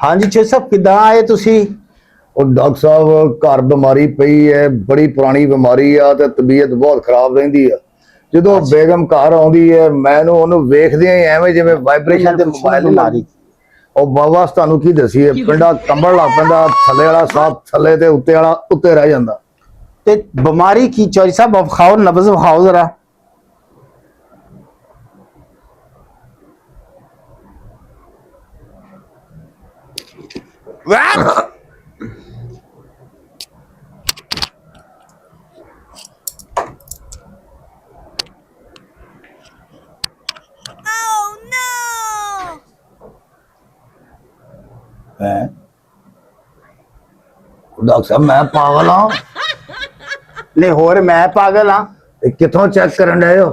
हाँ जी छे साहब किदा आए तुसी? और डॉक्टर साहब घर बीमारी पई है, बड़ी पुरानी बीमारी आ ते तबीयत बहुत खराब रहिंदी है। ਜਦੋਂ ਬੇਗਮ ਘਰ ਆਉਂਦੀ ਹੈ ਮੈਨੂੰ ਉਹਨੂੰ ਵੇਖਦਿਆਂ ਹੀ ਐਵੇਂ ਜਿਵੇਂ ਵਾਈਬ੍ਰੇਸ਼ਨ ਤੇ ਮੋਬਾਈਲ ਹੀ ਲੱਗੀ। ਉਹ ਬਾਬਾ ਤੁਹਾਨੂੰ ਕੀ ਦਸੀਏ, ਪਿੰਡਾ ਕੰਬਣ ਲੱਗ ਪੈਂਦਾ, ਥੱਲੇ ਵਾਲਾ ਸਾਹ ਥੱਲੇ ਤੇ ਉੱਤੇ ਵਾਲਾ ਉੱਤੇ ਰਹਿ ਜਾਂਦਾ। ਤੇ ਬਿਮਾਰੀ ਕੀ ਚੋਰੀ ਸਾਹਿਬ ਵਿਖਾਓ, ਨਬਜ਼ ਵਿਖਾਓ ਜ਼ਰਾ। डॉक्टर साहब मैं पागल हाँ? नहीं होर मैं पागल हाँ? कितों चेक करन रहे हो?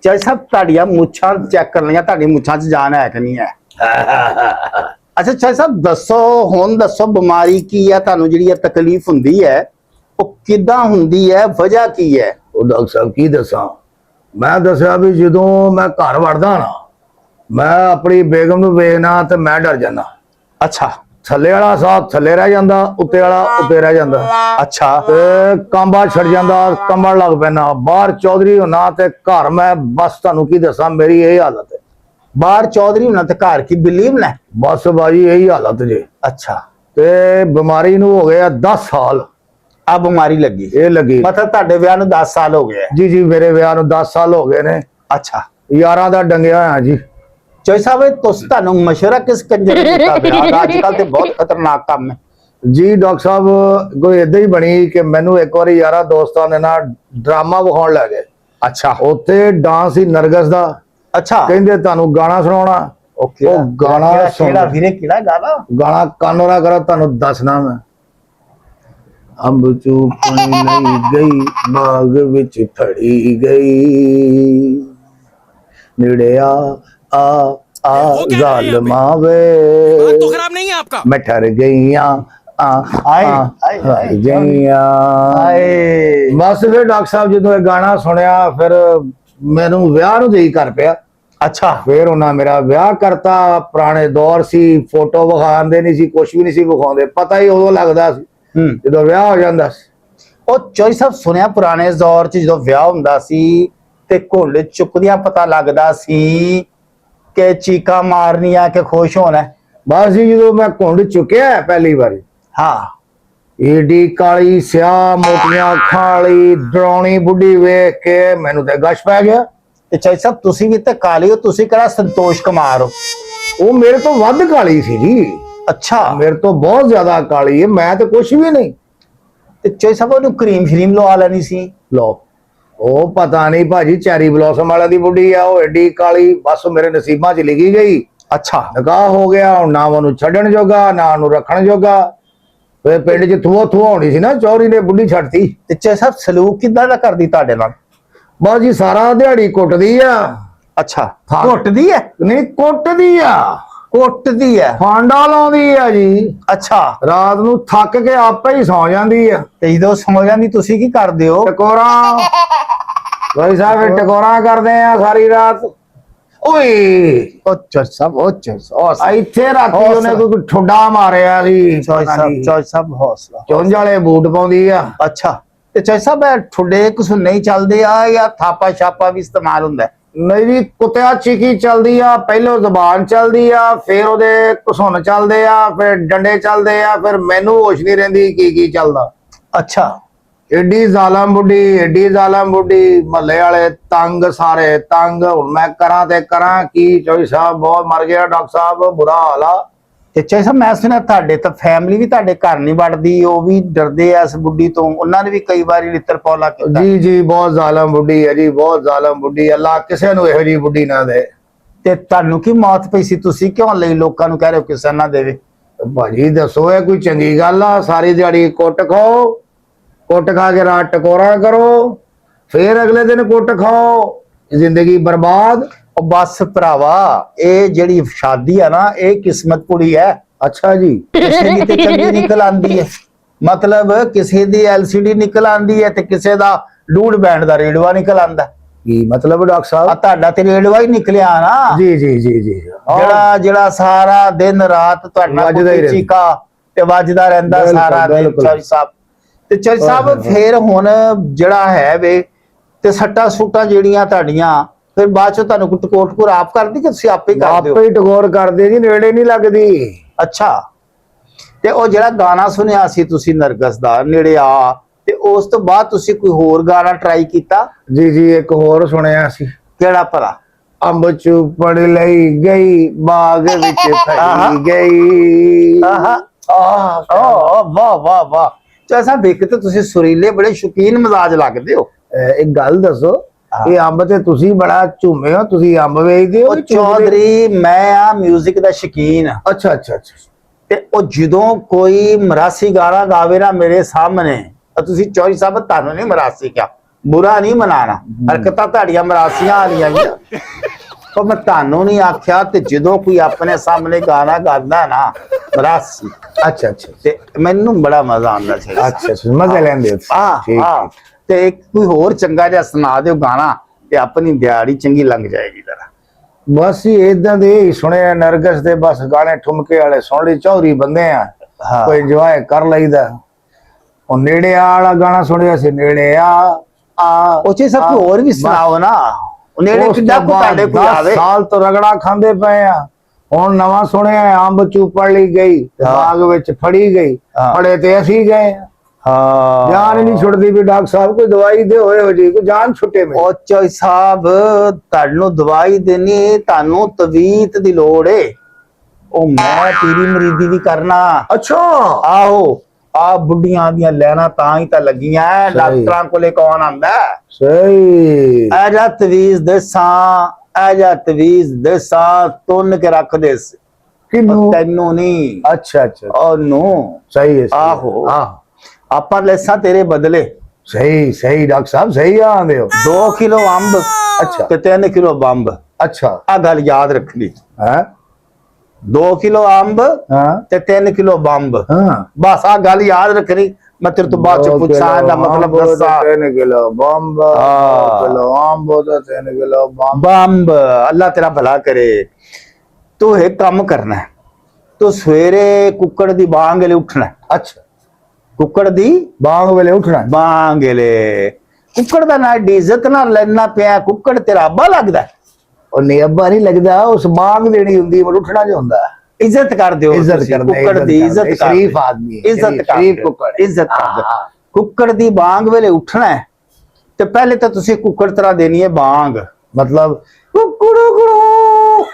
चल साहब ताड़ियां मुछां चेक कर लिया, ताड़ी मुछां च जान है कि नहीं है? अच्छा चल साहब दसो हुण दसो बीमारी की है, तानू जिहड़ी तकलीफ हुंदी है वो किदां हुंदी है, वजह की है? ਉਹ ਡਾਕਟਰ ਸਾਹਿਬ ਕੀ ਦੱਸਾਂ, ਮੈਂ ਦੱਸਿਆ ਵੀ ਜਦੋਂ ਮੈਂ ਘਰ ਵੜਦਾ ਨਾ ਮੈਂ ਆਪਣੀ ਬੇਗਮ ਨੂੰ ਵੇਖਣਾ ਤੇ ਮੈਂ ਡਰ ਜਾਂਦਾ। अच्छा ਥੱਲੇ ਵਾਲਾ ਸਾਹ ਥੱਲੇ ਰਹਿ ਜਾਂਦਾ, ਉੱਤੇ ਵਾਲਾ ਉੱਤੇ ਰਹਿ ਜਾਂਦਾ। अच्छा ਤੇ ਕੰਬਾ ਛੱਡ ਜਾਂਦਾ, ਕੰਬਣ ਲੱਗ ਪੈਣਾ। ਬਾਹਰ ਚੌਧਰੀ ਹੋਣਾ ਤੇ ਘਰ ਮੈਂ ਬਸ ਤੁਹਾਨੂੰ ਕੀ ਦੱਸਾਂ ਮੇਰੀ ਇਹ ਹਾਲਤ ਹੈ। बाहर चौधरी होना ते घर की बिल्ली होना? बस बाजी यही हालत जे। अच्छा ते बीमारी नू हो गया 10 साल। अब बीमारी लगी ये लगी मतलब ताड़े विआह नू 10 साल हो गए? जी जी मेरे विआह नू 10 साल हो गए ने। अच्छा 11 दा डंगिया होया जी। चोई साहब तुस तानू मशवरा किस कंजर ने दिता? विआह आजकल ते बहुत खतरनाक काम है जी। डॉक्टर साहब कोई इदां ही बनी कि मैनू एक बार यारा दोस्तां ने ना ड्रामा विखाउण लग गए। अच्छा उत्थे डांस ही नरगस दा। अच्छा कहंदे तानू गाना सुनाउणा। ओके ਉਹ ਗਾਣਾ केड़ा वीरे केड़ा गाना? गाना कानोरा करा तानू दसना मैं। अंब चूपणी नहीं गई बाग विच फड़ी गई, नेड़े आ जालमा वे तो खराब नहीं है आपका। मैं ठर गईया बस फिर डॉक्टर साहब जो गाना सुनिया फिर मैनू विआह नू जी कर पिया। अच्छा फिर उन्हें मेरा विआह करता। पुराने दौर सी, फोटो विखांदे नहीं सी, कुछ भी नहीं सी विखाउंदे, पता ही उदों लगदा सी जदों विआह हो जांदा सी। ओ चोई साहब सुनिया पुराने दौर च जदों विआह हुंदा सी ते घुंड चुकदियां पता लगदा सी कि चीका मारनियां कि खुश होना। बस जी जो मैं घुंड चुकिया पहली बारी, हाँ एडी काली स्याह मोटियां अखां वाली डराउणी बुढ़ी वेख के मैनू ते गश पै गया। ते चोई साहब तुसी भी ते काली हो, तुसी किहड़ा संतोष कुमार हो? वो मेरे तो वध काली सी जी। अच्छा मेरे तो बहुत ज्यादा काली है, मैं तो कुछ भी नहीं। ते चोई साहब ओनू क्रीम श्रीम लवा लेनी सी। लो ओ पता नहीं भाजी चैरी ब्लॉसम वाले दी बुढ़ी है, वो एडी काली बस मेरे नसीबां च लिखी गई। अच्छा निकाह हो गया, ना ओनू छड्डण जोगा ना ओनू रखण जोगा। फिर पिंड च थूआ थूआ होनी सी ना, चौरी ने बुढ़ी छड्डती। ते चोई साहब सलूक किदां दा करदी तुहाडे नाल? बस जी सारा दिहाड़ी कुटदी आ। अच्छा हाँ। घुटदी है? नहीं कुटदी आ, कुटदी है। फांडा लाउंदी आ जी। अच्छा रात नू थक के आपे ही सौ जांदी आ। ते जदों सौ जांदी तुसी की करदे हो? टकोरा भाई साहब टकोरा करदे आ सारी रात। ओए ओ चोई साहब ओ चोई साहब ਇੱਥੇ ਰਾਤੀ ਉਹਨੇ ਕੋਈ ਠੁੱਡਾ ਮਾਰਿਆ ਸੀ। चोई साहब हौसला। ਚੁੰਝ ਵਾਲੇ ਬੂਟ ਪਾਉਂਦੀ ਆ। अच्छा ते चोई साहब ठुडे कुछ नहीं चलदे आ या थापा छापा भी इस्तेमाल हुंदा है? ਨਹੀਂ ਜੀ ਕੁੱਤਿਆ ਚੀਕੀ ਚੱਲਦੀ ਆ, ਪਹਿਲੋਂ ਜ਼ਬਾਨ ਚੱਲਦੀ ਆ, ਫਿਰ ਉਹਦੇ ਘਸੁੰਨ ਚੱਲਦੇ ਆ, ਫਿਰ ਡੰਡੇ ਚੱਲਦੇ ਆ, ਫਿਰ ਮੈਨੂੰ ਹੋਸ਼ ਨਹੀਂ ਰਹਿੰਦੀ ਕੀ ਚੱਲਦਾ। अच्छा एडी जालम बुढ़ी महल्ले वाले तंग, सारे तंग। हुण मैं करा ते करा की? चोई साहब बहुत मर गया डॉक्टर साहब, बुरा हाल आ। ते चोई साहब मैं सुनिया तुहाडे तां फैमिली भी तुहाडे घर नहीं वड़दी, ओ भी डरदे आ इस बुढ़ी तो, उन्हां ने भी कई बारी लित्तर पौला कीता। जी जी बहुत जालम बुढ़ी है जी, बहुत जालम बुढ़ी। अल्लाह किसे नूं इहो जी बुढ़ी ना दे। ते तुहानूं की मौत पई सी, तुसी क्यों लई? लोकां नूं कह रहे हो किसे ना देवे। भाजी दसो ये कोई चंगी गल आ? सारी दिहाड़ी कुट खाओ, कुट खा के रात टकोरा करो, फिर अगले दिन कुट खाओ, जिंदगी बर्बाद। ओ बस भरावा ये जेड़ी शादी है ना ये किस्मत पुड़ी है। अच्छा जी किसी दी ते चंगी निकल आंदी है, मतलब किसी दी LCD निकल आंदी है ते किसी दा डूड बैंड दा रेडवा निकल आंदा। ਕੀ ਮਤਲਬ ਡਾਕਟਰ ਆ ਸਾਹਿਬ? ਤੁਹਾਡਾ ਤੇ ਰੇਡਵਾ ਹੀ ਨਿਕਲਿਆ ਨਾ, ਜੀ ਜੀ ਜੀ ਜੀ ਜਿਹੜਾ ਸਾਰਾ ਦਿਨ ਰਾਤ ਤੁਹਾਡਾ ਵੱਜਦਾ ਹੀ ਰਹਿੰਦਾ। ਚੀਕਾ ਤੇ ਵੱਜਦਾ ਰਹਿੰਦਾ ਬਿਲਕੁਲ, ਸਾਰਾ ਦਿਨ ਬਿਲਕੁਲ। ਚੌਧਰੀ ਸਾਹਿਬ। ਤੇ ਚੌਧਰੀ ਹਾਂ, ਸਾਹਿਬ ਹਾਂ। ਫੇਰ ਹੁਣ ਜਿਹੜਾ ਹੈ ਵੇ ਤੇ ਸੱਟਾਂ ਸੁੱਟਾਂ ਜਿਹੜੀਆਂ ਤੁਹਾਡੀਆਂ ਫਿਰ ਬਾਅਦ ਚੋਂ ਤੁਹਾਨੂੰ ਕੋਟ ਆਪ ਕਰਦੀ ਕਿ ਤੁਸੀਂ ਆਪੇ ਕਰਦੇ ਹੋ? ਆਪੇ ਹੀ ਟਗੋਰ ਕਰਦੇ ਜੀ, ਨੇੜੇ ਨਹੀਂ ਲੱਗਦੀ। ਅੱਛਾ, ਤੇ ਉਹ ਜਿਹੜਾ ਗਾਣਾ ਸੁਣਿਆ ਸੀ ਤੁਸੀਂ ਨਰਗਸ ਦਾ ਨੇੜੇ ਆ, ਤੇ ਉਸ ਤੋਂ ਬਾਅਦ ਤੁਸੀਂ ਕੋਈ ਹੋਰ ਗਾਣਾ ਟਰਾਈ ਕੀਤਾ? ਜੀ ਜੀ, ਇੱਕ ਹੋਰ ਸੁਣਿਆ ਸੀ, ਕਿਹੜਾ ਭਲਾ? ਅੰਬ ਚੂਪੜ ਲਈ ਗਈ ਬਾਗ ਵਿੱਚ ਆਹਾ। ਫੜੀ ਗਈ। ਆਹਾ, ਓ ਵਾਹ ਵਾਹ ਵਾਹ। ਜੈਸਾ ਵੇਖ ਤੇ ਤੁਸੀਂ ਸੁਰੀਲੇ ਬੜੇ ਸ਼ੌਕੀਨ ਮਿਜ਼ਾਜ ਲੱਗਦੇ ਹੋ। ਇੱਕ ਗੱਲ ਦੱਸੋ, ਇਹ ਅੰਬ ਤੇ ਤੁਸੀਂ ਬੜਾ ਝੂਮੇ ਹੋ, ਤੁਸੀਂ ਅੰਬ ਵੇਚਦੇ ਹੋ ਉਹ ਕਿ ਚੂਪਦੇ? ਚੌਧਰੀ ਮੈਂ ਆ 뮤직 ਦਾ ਸ਼ੌਕੀਨ ਆ, ਅੱਛਾ ਅੱਛਾ ਅੱਛਾ। ਤੇ ਉਹ ਜਦੋਂ ਕੋਈ ਮਰਾਸੀ ਗਾਣਾ ਗਾਵੇ ਨਾ ਮੇਰੇ ਸਾਹਮਣੇ, ਤਾਂ ਤੁਸੀਂ ਚੌਧਰੀ ਸਾਹਿਬ ਤੁਹਾਨੂੰ ਨਹੀਂ ਮਰਾਸੀ ਕਿਹਾ, ਬੁਰਾ ਨਹੀਂ ਮਨਾਣਾ, ਹਰਕਤਾਂ ਤੁਹਾਡੀਆਂ ਮਰਾਸੀਆਂ ਵਾਲੀਆਂ ਵੀ ਆ। ਪਰ ਮੈਂ ਤੁਹਾਨੂੰ ਨਹੀਂ ਆਖਿਆ। ਤੇ ਜਦੋਂ ਕੋਈ ਆਪਣੇ ਸਾਹਮਣੇ ਗਾਣਾ ਗਾਉਂਦਾ ਨਾ ਮਰਾਸੀ, ਅੱਛਾ ਅੱਛਾ ਤੇ ਮੈਨੂੰ ਬੜਾ ਮਜ਼ਾ ਆਉਂਦਾ ਸੀ। ਅੱਛਾ ਅੱਛਾ, ਮਜ਼ਾ ਲੈਂਦੇ ਹੋ ਤੁਸੀਂ। ਹਾਂ ਠੀਕ ਹਾਂ। ਤੇ ਇੱਕ ਕੋਈ ਹੋਰ ਚੰਗਾ ਜਿਹਾ ਸੁਣਾ ਦਿਓ ਗਾਣਾ, ਤੇ ਆਪਣੀ ਦਿਹਾੜੀ ਚੰਗੀ ਲੰਘ ਜਾਏਗੀ ਜਰਾ। ਬਸ ਹੀ ਇਦਾਂ ਦੇ ਹੀ ਸੁਣਿਆ ਨਰਗਸ ਦੇ, ਬਸ ਗਾਣੇ ਠੁਮਕੇ ਵਾਲੇ ਸੁਣ ਲਈ, ਚੌਧਰੀ ਬੰਦੇ ਆ, ਹਾਂ। ਕੋਈ ਇੰਜੋਏ ਕਰ ਲਈਦਾ। ਉਹ ਨੇੜੇ ਆ ਵਾਲਾ ਗਾਣਾ ਸੁਣਿਆ ਸੀ, ਨੇੜੇ ਆ ਉਹ ਚੀਜ਼ ਸਭ ਕੋਈ ਹੋਰ ਵੀ ਸੁਣਾਓ ਨਾ। ਉਹ ਨੇੜੇ ਕਿੱਦਾਂ ਕੋ ਤੁਹਾਡੇ ਕੋਲ 10 ਆਵੇ। ਸਾਲ ਤੋਂ ਰਗੜਾ ਖਾਂਦੇ ਪਏ ਆ, ਹੁਣ ਨਵਾਂ ਸੁਣਿਆ ਅੰਬ ਚੂਪੜ ਲਈ ਗਈ ਤੇ ਹਾਂ। ਬਾਗ ਵਿੱਚ ਫੜੀ ਗਈ। ਹਾਂ। ਫੜੇ ਤੇ ਅਸੀਂ ਗਏ ਆ। ਹਾਂ, ਜਾਨ ਹੀ ਨਹੀਂ ਛੁੱਟਦੀ ਵੀ ਡਾਕਟਰ ਸਾਹਿਬ, ਕੋਈ ਦਵਾਈ ਦੇ ਹੋਏ ਹੋ ਜੀ, ਕੋਈ ਜਾਨ ਛੁੱਟੇ ਮੇਰੀ। ਉਹ ਚੋਈ ਸਾਹਿਬ ਤੁਹਾਨੂੰ ਦਵਾਈ ਦੇਣੀ, ਤੁਹਾਨੂੰ ਤਵੀਤ ਦੀ ਲੋੜ ਏ। ਉਹ ਮੈਂ ਪੀਰੀ ਮਰੀਦੀ ਵੀ ਕਰਨਾ। ਅੱਛਾ, ਆਹੋ, ਆ ਬੁੱਢੀਆਂ ਦੀਆਂ ਲੈਣਾ ਤਾਂ ਹੀ ਤਾਂ ਲੱਗੀਆਂ। ਸਹੀ। ਡਾਕਟਰਾਂ ਕੋਲੇ ਕੌਣ ਆਂਦਾ? ਸਹੀ। ਐਜਾ ਤਵੀਜ਼ ਦੇਸਾਂ, ਐਜਾ ਤਵੀਜ਼ ਦੇਸਾਂ ਤੁੰਨ ਕੇ ਰੱਖ ਦੇ। ਕਿਨੂੰ? ਤੈਨੂੰ ਨਹੀਂ, ਅੱਛਾ ਅੱਛਾ, ਉਹਨੂੰ। ਸਹੀ ਹੈ, ਸਹੀ ਹੈ। ਆਹੋ। ਹਾਂ, ਆਪਾਂ ਲੈਸਾਂ ਤੇਰੇ ਬਦਲੇ ਸਹੀ ਸਹੀ ਡਾਕਟਰ ਸਾਹਿਬ, ਸਹੀ ਆਂਦੇ ਹੋ। 2 ਕਿਲੋ ਅੰਬ ਅੱਛਾ ਤੇ 3 ਕਿਲੋ ਬੰਬ। ਅੱਛਾ, ਆ ਗੱਲ ਯਾਦ ਰੱਖਣੀ। ਹੈ 2 ਕਿਲੋ ਅੰਬ ਹਾਂ ਤੇ 3 ਕਿਲੋ ਬੰਬ। ਹਾਂ। ਬਸ ਆ ਗੱਲ ਯਾਦ ਰੱਖਣੀ। ਮੈਂ ਤੇਰੇ ਤੋਂ ਬਾਅਦ ਚ ਪੁੱਛਾਂ ਦਾ ਮਤਲਬ ਦੱਸਾਂ। 3 ਕਿਲੋ ਬੰਬ, 2 ਕਿਲੋ ਅੰਬ ਤੇ 3 ਕਿਲੋ ਬੰਬ। ਬੰਬ। ਅੱਲਾ ਤੇਰਾ ਭਲਾ ਕਰੇ। ਤੂੰ ਇੱਕ ਕੰਮ ਕਰਨਾ ਹੈ। ਤੂੰ ਸਵੇਰੇ ਕੁੱਕੜ ਦੀ ਬਾਂਗ ਲੈ ਉੱਠਣਾ। ਅੱਛਾ, ਕੁੱਕੜ ਦੀ ਬਾਗ ਵੇਲੇ ਉੱਠਣਾ। ਬਾਂਗ ਲੈ। ਕੁੱਕੜ ਦਾ ਨਾ ਇੱਜ਼ਤ ਨਾਲ ਲੈਣਾ ਪਿਆ। ਕੁੱਕੜ ਤੇਰਾ ਅੱਬਾ ਲੱਗਦਾ। ਉਹ ਨਹੀਂ ਅੱਬਾ ਨਹੀਂ ਲੱਗਦਾ, ਉਸ ਬਾਗ ਦੇਣੀ ਹੁੰਦੀ, ਪਰ ਉੱਠਣਾ ਜੋ ਹੁੰਦਾ। ਇੱਜ਼ਤ ਕਰ ਦਿਓ। ਇੱਜ਼ਤ ਤੁਸੀਂ ਕਰਨਾ, ਕੁੱਕੜ ਦੀ ਇੱਜ਼ਤ ਕਰ ਸ਼ਰੀਫ ਦਿਓ। ਆਦਮੀ ਹੈ, ਇੱਜ਼ਤ ਕਰ ਸ਼ਰੀਫ ਦਿਓ। ਕੁੱਕੜ। ਇੱਜ਼ਤ ਕਰ ਦਿਓ। ਹਾਂ। ਕੁੱਕੜ ਦੀ ਬਾਂਗ ਵੇਲੇ ਉੱਠਣਾ ਹੈ, ਤੇ ਪਹਿਲੇ ਤਾਂ ਤੁਸੀਂ ਕੁੱਕੜ ਤਰ੍ਹਾਂ ਦੇਣੀ ਹੈ ਬਾਂਗ। ਮਤਲਬ ਕੁੱਕੜੂ ਕੁੜੂ।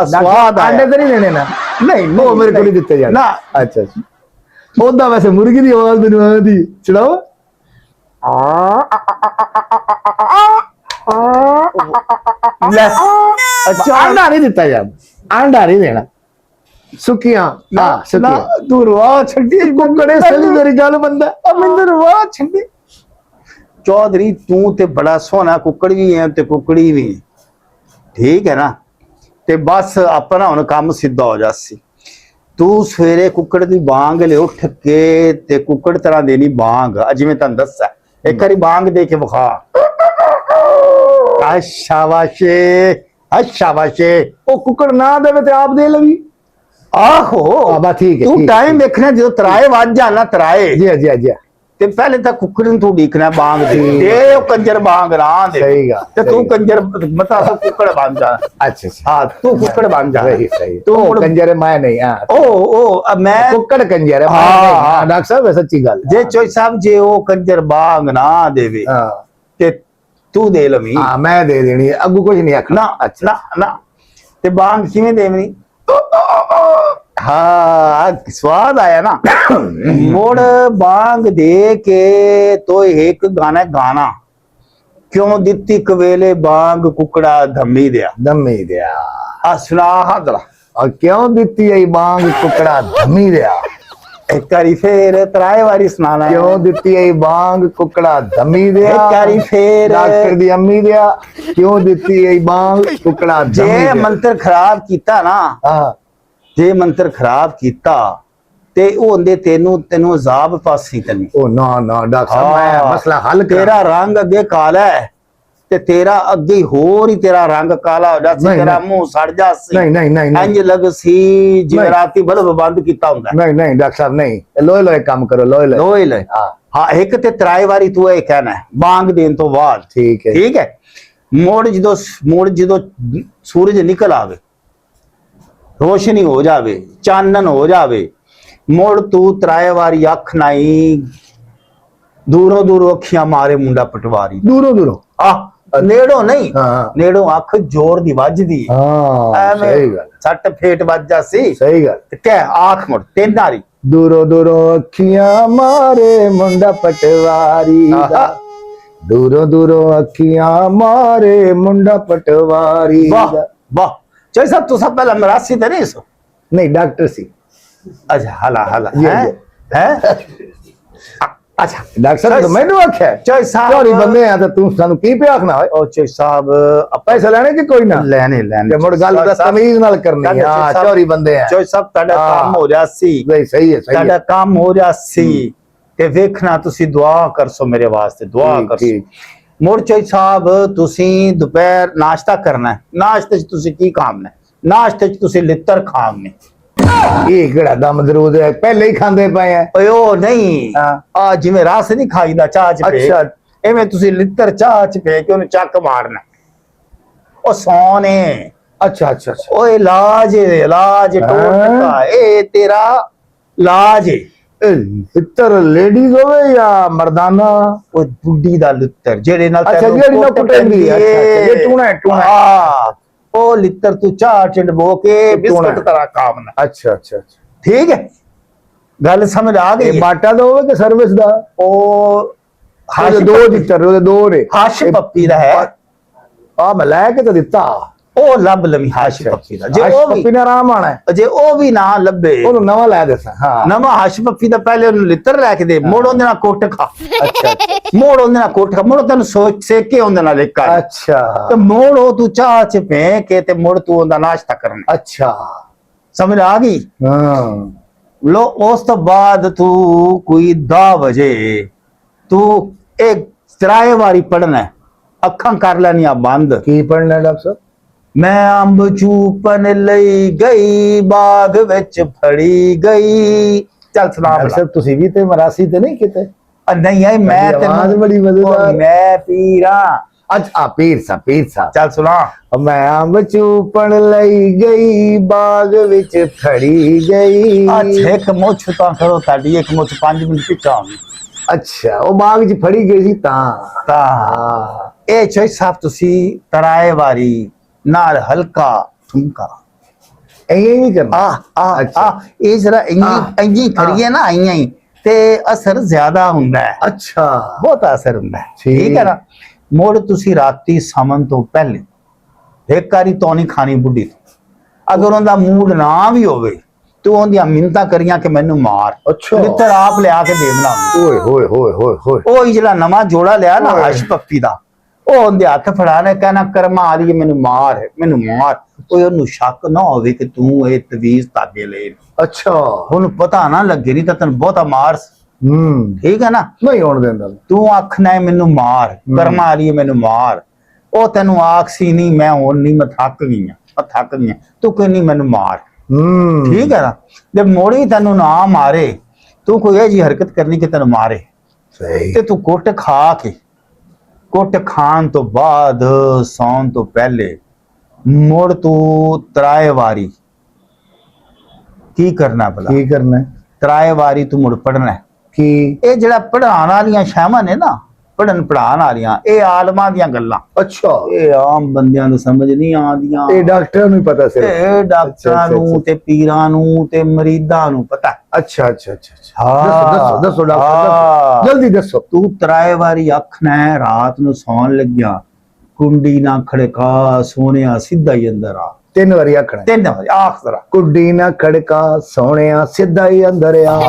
ਸਵਾਦ ਆਂਡੇ ਆਇਆ। ਤਾਂ ਨਹੀਂ ਦੇਣੇ ਨਾ? ਨਹੀਂ ਉਹ ਮੇਰੇ ਕੋਲ ਹੀ ਦਿੱਤੇ ਜਾਣ। ਨਾ। ਅੱਛਾ ਅੱਛਾ। ਉਹਦਾ ਵੈਸੇ ਮੁਰਗੀ ਦੀ ਆਵਾਜ਼ ਮੈਨੂੰ ਆਉਂਦੀ, ਚੜਾਓ। ਲੈ। ਅੱਛਾ ਆਂਡਾ ਨਹੀਂ ਦਿੱਤਾ ਯਾਰ, ਆਂਡਾ ਨਹੀਂ ਦੇਣਾ। ਸੁੱਕੀਆਂ, ਹਾਂ ਸੁੱਕੀਆਂ। ਤੂੰ ਰਵਾ ਛੱਡੀ। ਕੁੱਕੜੇ ਸਲੀ ਮੇਰੀ ਗੱਲ ਬੰਦਾ। ਅਮਿੰਦਰ ਰਵਾ ਛੱਡੀ। ਚੌਧਰੀ ਤੂੰ ਤੇ ਬੜਾ ਸੋਹਣਾ ਕੁੱਕੜ ਵੀ ਹੈ ਤੇ ਕੁੱਕੜੀ ਵੀ ਹੈ। ਠੀਕ ਹੈ ਨਾ? ਤੇ ਬਸ ਆਪਣਾ ਹੁਣ ਕੰਮ ਸਿੱਧਾ ਹੋ ਜਾਸੀ। ਤੂੰ ਸਵੇਰੇ ਕੁੱਕੜ ਦੀ ਬਾਂਗ ਲੈ ਉੱਠ ਕੇ ਤੇ ਕੁੱਕੜ ਤਰ੍ਹਾਂ ਦੇਣੀ ਬਾਂਗ। ਜਿਵੇਂ ਤੁਹਾਨੂੰ ਦੱਸਿਆ, ਇੱਕ ਵਾਰੀ ਬਾਂਗ ਦੇ ਕੇ ਵਿਖਾ। ਸ਼ਾਬਾਸ਼ੇ, ਸ਼ਾਬਾਸ਼ੇ। ਉਹ ਕੁੱਕੜ ਨਾ ਦੇਵੇ ਤੇ ਆਪ ਦੇ ਲਵੀ। ਆਹੋ ਬਾ ਠੀਕ ਹੈ, ਤੂੰ ਠੀਕ ਟਾਈਮ ਵੇਖਣਾ, ਜਦੋਂ ਤਰਾਏ ਵੱਜ ਜਾਣਾ ਤਰਾਏ, ਜੀ ਜੀ ਜੀ। ਤੇ ਪਹਿਲੇ ਤਾਂ ਕੁੱਕੜ ਨੂੰ ਤੂੰ ਡੀਕਣਾ ਬਾਂਗ ਦੇ। ਉਹ ਕੰਜਰ ਬਾਂਗ ਨਾ ਦੇ। ਸਹੀ ਗੱਲ, ਤੇ ਤੂੰ ਸਹੀ ਗੱਲ। ਕੰਜਰ ਮਤਾ ਕੁੱਕੜ ਬਣ ਜਾ। ਅੱਛਾ ਅੱਛਾ, ਹਾਂ ਤੂੰ ਕੁੱਕੜ ਬਣ ਜਾ। ਸਹੀ ਸਹੀ। ਤੂੰ ਉਹ ਮੁੜ- ਕੰਜਰ ਮੈਂ ਨਹੀਂ। ਹਾਂ, ਉਹ ਮੈਂ ਕੁੱਕੜ ਕੰਜਰ ਹੈ, ਮੈਂ ਹਾਂ, ਨਹੀਂ। ਹਾਂ। ਹਾਂ ਡਾਕਟਰ ਸਾਹਿਬ, ਇਹ ਸੱਚੀ ਗੱਲ ਹੈ। ਜੇ ਚੋਈ ਸਾਹਿਬ ਜੇ ਉਹ ਕੰਜਰ ਬਾਂਗ ਨਾ ਦੇਵੇ ਹਾਂ ਤੇ ਤੂੰ ਦੇ ਲਵੀਂ। ਹਾਂ, ਮੈਂ ਦੇ ਦੇਣੀ ਹੈ, ਅੱਗੂ ਕੁਝ ਨਹੀਂ ਆਖਣਾ। ਨਾ ਅੱਛਾ ਨਾ ਨਾ। ਤੇ ਬਾਂਗ ਕਿਵੇਂ ਦੇਵਣੀ? ਹਾਂ ਸਵਾਦ ਆਇਆ ਨਾ। ਮੁੜ ਬਾਂਗ ਦੇ ਕੇ ਤੋ ਇੱਕ ਗਾਣਾ ਕਿਉਂ ਦਿੱਤੀ ਕਵੇਲੇ ਬਾਂਗ ਕੁਕੜਾ ਧੰਮੀ ਦਿਆ। ਦਮੀ ਦਿਆ। ਆ ਸੁਣਾ ਹਾਦਰਾ। ਔਰ ਕਿਉਂ ਦਿੱਤੀ ਇਹ ਬਾਂਗ ਕੁਕੜਾ ਧਮੀ ਦਿਆ। ਇੱਕ ਵਾਰੀ ਫੇਰ ਤਰਾਏ ਵਾਰੀ ਸੁਣਾਣਾ। ਕਿਉਂ ਦਿੱਤੀ ਇਹ ਬਾਂਗ ਕੁਕੜਾ ਧਮੀ ਦਿਆ। ਇੱਕ ਵਾਰੀ ਫੇਰ। ਡਾਕਟਰ ਦੀ ਅੰਮੀ ਦਿਆ। ਕਿਉਂ ਦਿੱਤੀ ਇਹ ਬਾਂਗ ਕੁਕੜਾ ਧਮੀ ਜੇ ਦਿਆ। ਮੰਤਰ ਖਰਾਬ ਕੀਤਾ ਨਾ, ਹਾਂ ਜੇ ਮੰਤਰ ਖਰਾਬ ਕੀਤਾ ਤੇ ਉਹ ਹੁੰਦੇ ਤੈਨੂੰ ਅਜ਼ਾਬ ਪਾਸੀ ਤੈਨੂੰ। ਉਹ ਨਾ ਡਾਕਟਰ ਸਾਹਿਬ ਮੈਂ ਮਸਲਾ ਹੱਲ ਕਰਾਂ। ਤੇਰਾ ਰੰਗ ਅੱਗੇ ਕਾਲਾ ਹੈ ਤੇ ਤੇਰਾ ਅੱਗੇ ਹੋਰ ਹੀ ਤੇਰਾ ਰੰਗ ਕਾਲਾ ਹੋ ਜਾ ਸੀ, ਤੇਰਾ ਮੂੰਹ ਸੜ ਜਾ ਸੀ। ਨਹੀਂ ਇੰਜ ਲੱਗ ਸੀ ਜਿਵੇਂ ਰਾਤੀ ਬਲਬ ਬੰਦ ਕੀਤਾ ਹੁੰਦਾ। ਨਹੀਂ ਡਾਕਟਰ ਸਾਹਿਬ ਨਹੀਂ, ਲੋਏ ਕੰਮ ਕਰੋ, ਲੋਏ ਹਾਂ ਇੱਕ ਤੇ ਤਰਾਏ ਵਾਰੀ ਤੂੰ ਇਹ ਕਹਿਣਾ ਬਾਂਗ ਦੇਣ ਤੋਂ ਬਾਅਦ। ਠੀਕ ਹੈ। ਮੋੜ ਜਦੋਂ ਸੂਰਜ ਨਿਕਲ ਆਵੇ, ਰੋਸ਼ਨੀ ਹੋ ਜਾਵੇ, ਚਾਨਣ ਹੋ ਜਾਵੇ, ਮੁੜ ਤੂੰ ਤਰਾਏ ਵਾਰੀ ਅੱਖ ਨਾਈ, ਦੂਰੋਂ ਅੱਖੀਆਂ ਮਾਰੇ ਮੁੰਡਾ ਪਟਵਾਰੀ। ਦੂਰੋਂ ਨੇੜੋਂ ਨਹੀਂ, ਹਾਂ ਨੇੜੋਂ ਅੱਖ ਜ਼ੋਰ ਦੀ ਵੱਜਦੀ। ਹਾਂ ਸਹੀ ਗੱਲ, ਸੱਟ ਫੇਟ ਵੱਜਾ ਸੀ। ਸਹੀ ਗੱਲ। ਤੇ ਕਹਿ ਆਖ ਮੁੜ ਤਿੰਨ ਵਾਰੀ ਦੂਰੋਂ ਅੱਖੀਆਂ ਮਾਰੇ ਮੁੰਡਾ ਪਟਵਾਰੀ ਦਾ, ਦੂਰੋਂ ਅੱਖੀਆਂ ਮਾਰੇ ਮੁੰਡਾ ਪਟਵਾਰੀ ਵਾਹ ਦਾ। ਵਾਹ ਚਾਹੇ ਸਾਹਿਬ ਤੁਸੀਂ ਪਹਿਲਾਂ ਮਰਾਸੀ ਤੇ ਨਹੀਂ ਸੋ? ਨਹੀਂ ਡਾਕਟਰ ਸੀ। ਅੱਛਾ ਹਲਾ ਜੀ, ਹੈ ਅੱਛਾ ਡਾਕਟਰ ਸਾਹਿਬ ਮੈਨੂੰ ਆਖਿਆ ਚਾਹੇ ਸਾਹਿਬ ਚੋਰੀ ਬੰਦੇ ਆ ਤੇ ਤੂੰ ਸਾਨੂੰ ਕੀ ਪਿਆ ਆਖਣਾ ਹੋਏ? ਉਹ ਚਾਹੇ ਸਾਹਿਬ ਪੈਸੇ ਲੈਣੇ ਕਿ ਕੋਈ ਨਾ ਲੈਣੇ ਤੇ ਮੁੜ ਗੱਲ ਦਾ ਤਮੀਜ਼ ਨਾਲ ਕਰਨੀ। ਹਾਂ ਚੋਰੀ ਬੰਦੇ ਆ। ਚਾਹੇ ਸਾਹਿਬ ਤੁਹਾਡਾ ਕੰਮ ਹੋ ਰਿਹਾ ਸੀ। ਸਹੀ ਹੈ ਤੁਹਾਡਾ ਕੰਮ ਹੋ ਰਿਹਾ ਸੀ ਤੇ ਵੇਖਣਾ ਤੁਸੀਂ ਦੁਆ ਕਰਸੋ ਮੇਰੇ ਵਾਸਤੇ, ਦੁਆ ਕਰਸੋ। ਮੁੜ ਚਾਹੇ ਸਾਹਿਬ ਤੁਸੀਂ ਦੁਪਹਿਰ ਨਾਸ਼ਤਾ ਕਰਨਾ। ਨਾਸ਼ਤੇ ਚ ਤੁਸੀਂ ਕੀ ਖਾਣਾ? ਨਾਸ਼ਤੇ ਚ ਤੁਸੀਂ ਲਿੱਤਰ ਖਾਣੇ। ਇਹ ਕਿਹੜਾ ਦਮ ਦਰੂਦ ਹੈ, ਪਹਿਲੇ ਹੀ ਖਾਂਦੇ ਪਏ ਆ। ਓਏ ਉਹ ਨਹੀਂ, ਆ ਜਿਵੇਂ ਰਸ ਨਹੀਂ ਖਾਈਦਾ ਚਾਹ ਚ ਪੇ, ਐਵੇਂ ਤੁਸੀਂ ਲਿੱਤਰ ਚਾਹ ਚ ਪੇ ਕੇ ਉਹਨੂੰ ਚੱਕ ਮਾਰਨਾ। ਉਹ ਸੋਨੇ ਅੱਛਾ ਓਏ ਇਲਾਜ ਟੋਟਕਾ ਇਹ ਤੇਰਾ ਇਲਾਜ ਹੈ। ਲਿੱਤਰ ਲੇਡੀਜ਼ ਹੋਵੇ ਜਾਂ ਮਰਦਾਨਾ? ਉਹ ਬੁੱਢੀ ਦਾ ਲਿੱਤਰ ਜਿਹੜੇ ਨਾਲ ਜਿਹੜੀ ਨਾ ਕੁੱਟੇਂਦੀ ਹੈ। ਇਹ ਟੂਣਾ ਉਹ ਲਿੱਤਰ ਤੂੰ ਚਾਹ ਚੰਡਬੋ ਕੇ ਬਿਸਕੁਟ ਤਰ੍ਹਾਂ ਕਾਮਨਾ। ਅੱਛਾ ਠੀਕ ਹੈ, ਗੱਲ ਸਮਝ ਆ ਗਈ? ਬਾਟਾ ਦਾ ਹੋਵੇ ਕਿ ਸਰਵਿਸ ਦਾ? ਉਹ ਦੋ ਲਿੱਤਰ ਉਹਦੇ ਦੋ ਨੇ। ਹਾਸ਼ ਪੱਪੀ ਦਾ ਹੈ। ਆ ਮੈਂ ਲੈ ਕੇ ਤਾਂ ਦਿੱਤਾ। ਉਹ ਲੱਭ ਲਵੀ ਹਾਸ਼ ਪੱਪੀ ਦਾ। ਜੇ ਉਹ ਪੱਪੀ ਨੇ ਆਰਾਮ ਆਣਾ, ਜੇ ਉਹ ਵੀ ਨਾ ਲੱਭੇ ਉਹਨੂੰ ਨਵਾਂ ਲੈ ਦੇਸਾਂ। ਹਾਂ ਨਵਾਂ ਹਾਸ਼ ਪੱਪੀ ਦਾ ਪਹਿਲੇ ਉਹਨੂੰ ਲਿੱਤਰ ਲੈ ਕੇ ਦੇ, ਮੋੜ ਉਹਦੇ ਨਾਲ ਕੁੱਟ ਖਾ। ਅੱਛਾ ਮੋੜ ਉਹਦੇ ਨਾਲ ਕੁੱਟ ਖਾ, ਮੋੜ ਤੈਨੂੰ ਸੋਚ ਸੇਕੇ ਉਹਦੇ ਨਾਲ ਇੱਕ ਆ। ਅੱਛਾ ਤੇ ਮੋੜ ਉਹ ਤੂੰ ਚਾਹ ਚ ਪੈ ਕੇ ਤੇ ਮੁੜ ਤੂੰ ਉਹਦਾ ਨਾਸ਼ਤਾ ਕਰਨਾ। ਅੱਛਾ ਸਮਝ ਆ ਗਈ? ਹਾਂ ਲੋ ਉਸ ਤੋਂ ਬਾਅਦ ਤੂੰ ਕੋਈ 10 ਵਜੇ ਤੂੰ ਇੱਕ ਤਰਾਏ ਵਾਰੀ ਪੜਨਾ। ਅੱਖਾਂ ਕਰ ਲੈਣੀਆਂ ਬੰਦ। ਕੀ ਪੜਨਾ ਡਾਕਟਰ ਸਾਹਿਬ? ਮੈਂ ਅੰਬ ਚੂਪਨ ਲਈ ਗਈ, ਬਾਗ ਵਿੱਚ ਫੜੀ ਗਈ। ਚੱਲ ਸੁਣਾ ਡਾਕਟਰ ਸਾਹਿਬ ਤੁਸੀਂ ਵੀ ਤੇ ਮਰਾਸੀ ਤੇ ਨਹੀਂ ਕਿਤੇ? ਨਹੀਂ ਆਈ ਮੈਂ ਆਵਾਜ਼ ਬੜੀ ਮਜ਼ੇਦਾਰ। ਮੈਂ ਪੀਰਾ। ਅੱਛਾ ਪੀਰ ਸਾਹਿਬ ਚੱਲ ਸੁਣਾ। ਮੈਂ ਅੰਬ ਚੂਪਣ ਲਈ ਗਈ, ਬਾਗ ਵਿੱਚ ਫੜੀ ਗਈ। ਅੱਛਾ ਇੱਕ ਮੁੱਛ ਤਾਂ ਕਰੋ ਤੁਹਾਡੀ, ਇੱਕ ਮੁੱਛ 5 ਮਿੰਟ ਪਿੱਛਾ ਆਉਂਦੀ। ਅੱਛਾ ਉਹ ਬਾਗ 'ਚ ਫੜੀ ਗਈ ਸੀ ਤਾਂ ਇਹ ਚਾਹੀ ਸਾਹਿਬ ਤੁਸੀਂ ਤਰਾਏ ਵਾਰੀ ਨਾਲ ਹਲਕਾ ਠੁਮਕਾ ਇਹ ਨਹੀਂ ਕਰਨਾ। ਇਹ ਜਰਾ ਇੰਜੀ ਕਰੀਏ ਨਾ ਆਈਆਂ ਹੀ ਤੇ ਅਸਰ ਜ਼ਿਆਦਾ ਹੁੰਦਾ ਹੈ। ਅੱਛਾ ਬਹੁਤ ਅਸਰ ਹੁੰਦਾ ਹੈ। ਠੀਕ ਠੀਕ ਹੈ ਨਾ? ਮੁੜ ਤੁਸੀਂ ਰਾਤੀ ਸੌਣ ਤੋਂ ਪਹਿਲੇ ਇੱਕ ਵਾਰੀ ਤੋਂ ਨਹੀਂ ਖਾਣੀ ਬੁੱਢੀ ਤੋਂ। ਅਗਰ ਉਹਦਾ ਮੂਡ ਨਾ ਵੀ ਹੋਵੇ ਤੂੰ ਉਹਦੀਆਂ ਮਿੰਨਤਾਂ ਕਰੀਆਂ ਕਿ ਮੈਨੂੰ ਮਾਰ। ਅੱਛਾ ਲਿੱਤਰ ਆਪ ਲਿਆ ਕੇ ਦੇ ਬਣਾ। ਓਏ ਉਹ ਜਿਹੜਾ ਨਵਾਂ ਜੋੜਾ ਲਿਆ ਨਾ ਹਸ਼ ਪੱਪੀ ਦਾ, ਉਹ ਉਹਦੇ ਹੱਥ ਫੜਾਣੇ ਕਹਿਣਾ ਕਰਮਾ ਆ ਰਹੀ ਮੈਨੂੰ ਮਾਰ ਕੋਈ ਉਹਨੂੰ ਸ਼ੱਕ ਨਾ ਹੋਵੇ ਕਿ ਤੂੰ ਇਹ ਤਵੀਜ਼ ਤਾਗੇ ਲੈ। ਅੱਛਾ ਉਹਨੂੰ ਪਤਾ ਨਾ ਲੱਗੇ, ਨਹੀਂ ਤਾਂ ਤੈਨੂੰ ਬਹੁਤਾ ਮਾਰ। ਠੀਕ ਹੈ ਨਾ? ਨਹੀਂ ਹੋਣ ਦਿੰਦਾ। ਤੂੰ ਆਖਣਾ ਮੈਨੂੰ ਮਾਰ, ਕਰਮਾ ਆ ਰਹੀ ਮੈਨੂੰ ਮਾਰ। ਉਹ ਤੈਨੂੰ ਆਖਸੀ ਨਹੀਂ ਮੈਂ ਹੁਣ ਨਹੀਂ, ਮੈਂ ਥੱਕ ਗਈ ਤੂੰ ਕਹਿੰਦੀ ਮੈਨੂੰ ਮਾਰ। ਠੀਕ ਹੈ ਨਾ? ਜੇ ਮੋੜੀ ਤੈਨੂੰ ਨਾ ਮਾਰੇ ਤੂੰ ਕੋਈ ਇਹ ਜੀ ਹਰਕਤ ਕਰਨੀ ਕਿ ਤੈਨੂੰ ਮਾਰੇ। ਸਹੀ। ਤੇ ਤੂੰ ਕੁੱਟ ਖਾਣ ਤੋਂ ਬਾਅਦ ਸੌਣ ਤੋਂ ਪਹਿਲੇ ਮੁੜ ਤੂੰ ਤਰਾਏ ਵਾਰੀ ਕੀ ਕਰਨਾ? ਭਲਾ ਕੀ ਕਰਨਾ? ਤਰਾਏ ਵਾਰੀ ਤੂੰ ਮੁੜ ਪੜਨਾ। ਕੀ ਇਹ ਜਿਹੜਾ ਪੜਾਉਣ ਵਾਲੀਆਂ ਸ਼ਾਮਾਂ ਨੇ ਨਾ, ਪੜਾਉਣ ਵਾਲੀਆਂ, ਇਹ ਆਲਮਾਂ ਦੀਆਂ ਗੱਲਾਂ। ਅੱਛਾ ਇਹ ਆਮ ਬੰਦਿਆਂ ਨੂੰ ਸਮਝ ਨਹੀਂ ਆਉਂਦੀਆਂ। ਇਹ ਡਾਕਟਰਾਂ ਨੂੰ ਪਤਾ ਸਿਰ। ਇਹ ਡਾਕਟਰਾਂ ਨੂੰ ਤੇ ਪੀਰਾਂ ਨੂੰ ਤੇ ਮਰੀਦਾਂ ਨੂੰ ਪਤਾ। ਅੱਛਾ ਹਾਂ ਦੱਸੋ ਡਾਕਟਰ ਜਲਦੀ ਦੱਸੋ। ਤੂੰ ਤਰਾਏ ਵਾਰੀ ਆਖਣਾ ਰਾਤ ਨੂੰ ਸੌਣ ਲੱਗਿਆ, ਕੁੰਡੀ ਨਾ ਖੜਕਾ ਸੋਹਣਿਆ ਸਿੱਧਾ ਹੀ ਅੰਦਰ ਆ। 3 ਵਾਰੀ ਆਖਣਾ। 3 ਵਾਰੀ ਆਖ ਜ਼ਰਾ। ਕੁੰਡੀ ਨਾ ਖੜਕਾ ਸੋਹਣਿਆ ਸਿੱਧਾ ਹੀ ਅੰਦਰ ਆ।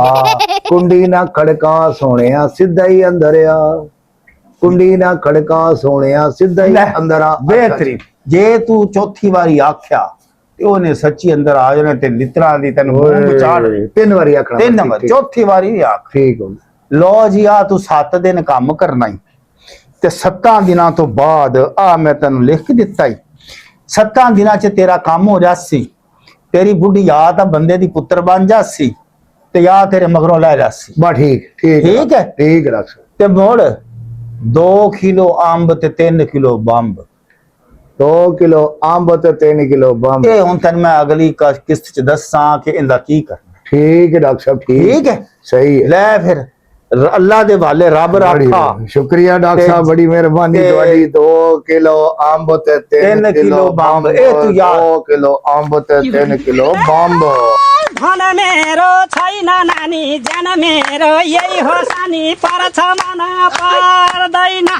ਕੁੰਡੀ ਨਾ ਖੜਕਾ ਸੋਹਣਿਆ ਸਿੱਧਾ ਹੀ ਅੰਦਰ ਆ। ਕੁੰਡੀ ਨਾ ਖੜਕਾ ਸੋਹਣਿਆ ਸਿੱਧਾ ਹੀ ਅੰਦਰ ਆ। ਬਿਹਤਰੀਨ। ਜੇ ਤੂੰ ਚੌਥੀ ਵਾਰੀ ਆਖਿਆ ਤੇ ਉਹਨੇ ਸੱਚੀ ਅੰਦਰ ਆ ਜਾਣਾ ਤੇ ਲਿਤਰਾ ਦੀ ਤੈਨੂੰ ਮੂੰਹ ਚਾੜ ਓਏ, 3 ਵਾਰੀ ਆਖਣਾ 3 ਠੀਕ, ਨੰਬਰ ਠੀਕ, ਚੌਥੀ ਵਾਰੀ ਵੀ ਆਖ ਠੀਕ ਹੋ ਗਿਆ। ਲੋ ਜੀ ਆ ਤੂੰ 7 ਦਿਨ ਕੰਮ ਕਰਨਾ ਈ ਤੇ 7 ਦਿਨਾਂ ਤੋਂ ਬਾਅਦ ਆ ਮੈਂ ਤੈਨੂੰ ਲਿਖ ਕੇ ਦਿੱਤਾ ਈ 7 ਦਿਨਾਂ ਚ ਤੇਰਾ ਕੰਮ ਹੋ ਜਾਸੀ ਤੇਰੀ ਬੁੱਢੀ ਆ ਤਾਂ ਬੰਦੇ ਦੀ ਪੁੱਤਰ ਬਣ ਜਾਸੀ ਤੇ ਯਾ ਤੇਰੇ ਮਗਰੋਂ ਲੈ ਜਾਸੀ ਬਾ ਠੀਕ ਠੀਕ ਠੀਕ ਹੈ। ਠੀਕ ਡਾਕਟਰ ਸਾਹਿਬ। ਤੇ ਮੋੜ 2 ਕਿਲੋ ਅੰਬ ਤੇ 3 ਕਿਲੋ ਬੰਬ 2 ਕਿਲੋ ਅੰਬ ਤੇ 3 ਕਿਲੋ ਬੰਬ। ਇਹ ਹੁਣ ਤੈਨੂੰ ਮੈਂ ਅਗਲੀ ਕਿਸ਼ਤ ਚ ਦੱਸਾਂ ਕਿ ਇਹਦਾ ਕੀ ਕਰਨਾ ਠੀਕ ਹੈ ਡਾਕਟਰ ਸਾਹਿਬ ਠੀਕ ਹੈ ਸਹੀ ਹੈ। ਲੈ ਫਿਰ ਅੱਲਾ ਦੇ ਵਾਲੇ ਰੱਬ ਬੜੀ ਰਾਖਾ ਸ਼ੁਕਰੀਆ ਡਾਕਟਰ ਸਾਹਿਬ ਬੜੀ ਮਿਹਰਬਾਨੀ ਤੇ- ਤੁਹਾਡੀ 2 ਕਿਲੋ ਅੰਬ ਤੇ 3 3 ਕਿਲੋ ਬੰਬ ਇਹ ਤੂੰ ਯਾਦ 2 किलो अंब ते 3 किलो बम्ब। धन मेरो छैन नानी ज्यान मेरो यही हो सानी पर्छ मन पर्दैन